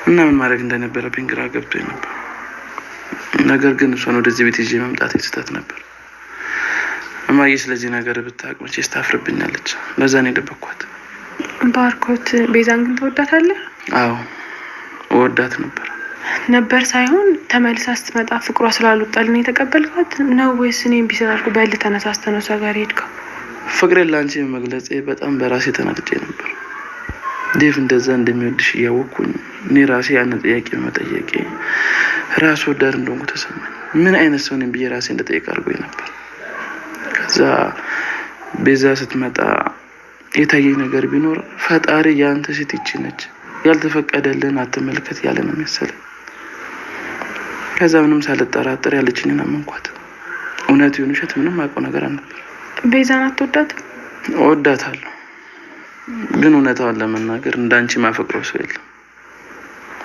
እና ምን ማድረግ እንደነበረብኝ ግራ ገብቶኝ ነበር። ነገር ግን እሷን ወደዚህ ቤት ይዤ መምጣት ስህተት ነበር። እማዬ ስለዚህ ነገር ብታውቅ መቼስ ታፍርብኛለች። ለዛ ነው የደበኳት። ባርኮት ቤዛን ግን ትወዳታለህ? አዎ እወዳት ነበር ሳይሆን ተመልሳ ስትመጣ ፍቅሯ ስላልወጣልን የተቀበልካት ነው ወይስ እኔም ቢሰራልኩ በል ተነሳስተህ ነው እሷ ጋር ሄድከው? ፍቅሬን ለአንቺ መግለጼ በጣም በራሴ ተናድጄ ነበር። ዴቭ እንደዛ እንደሚወድሽ እያወቅኩኝ እኔ ራሴ ያን ጥያቄ መጠየቄ ራስ ወዳድ እንደሆንኩ ተሰማኝ። ምን አይነት ሰው ነኝ ብዬ ራሴ እንደጠየቅ አድርጎኝ ነበር። ከዛ ቤዛ ስትመጣ የታየኝ ነገር ቢኖር ፈጣሪ ያንተ ሴት ይቺ ነች፣ ያልተፈቀደልን አትመልከት ያለ ነው መሰለኝ። ከዛ ምንም ሳልጠራጠር ያለችኝን አመንኳት። እውነት ይሁን ውሸት ምንም አውቀው ነገር አልነበር። ቤዛን አትወዳትም? እወዳታለሁ፣ ግን እውነታውን ለመናገር እንዳንቺ ማፈቅረው ሰው የለም።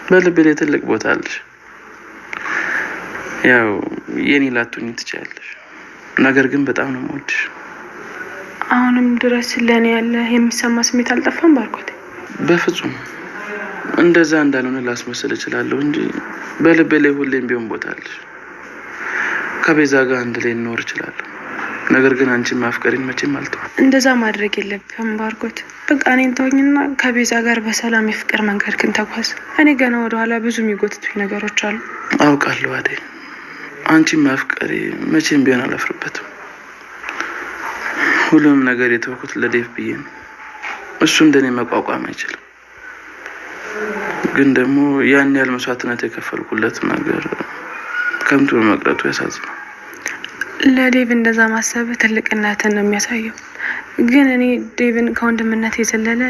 በልቤ ላይ ትልቅ ቦታ አለሽ። ያው የኔ ላትሆኚ ትችያለሽ፣ ነገር ግን በጣም ነው የምወድሽ። አሁንም ድረስ ለኔ ያለ የሚሰማ ስሜት አልጠፋም ባርኮት? በፍጹም እንደዛ እንዳልሆነ ላስመስል እችላለሁ እንጂ በልቤ ላይ ሁሌም ቢሆን ቦታ አለሽ። ከቤዛ ጋር አንድ ላይ እንኖር እችላለሁ፣ ነገር ግን አንቺን ማፍቀሪን መቼም አልተውም። እንደዛ ማድረግ የለብህም ባርኮት። በቃ እኔን ተወኝና ከቤዛ ጋር በሰላም የፍቅር መንገድ ግን ተጓዝ። እኔ ገና ወደኋላ ብዙ የሚጎትቱኝ ነገሮች አሉ። አውቃለሁ አደይ፣ አንቺን ማፍቀሪ መቼም ቢሆን አላፍርበትም። ሁሉም ነገር የተወኩት ለዴቭ ብዬ ነው። እሱ እንደኔ መቋቋም አይችልም። ግን ደግሞ ያን ያህል መስዋዕትነት የከፈልኩለት ነገር ከንቱ መቅረቱ ያሳዝናል። ለዴቭ እንደዛ ማሰብ ትልቅነትን ነው የሚያሳየው። ግን እኔ ዴቭን ከወንድምነት የዘለለ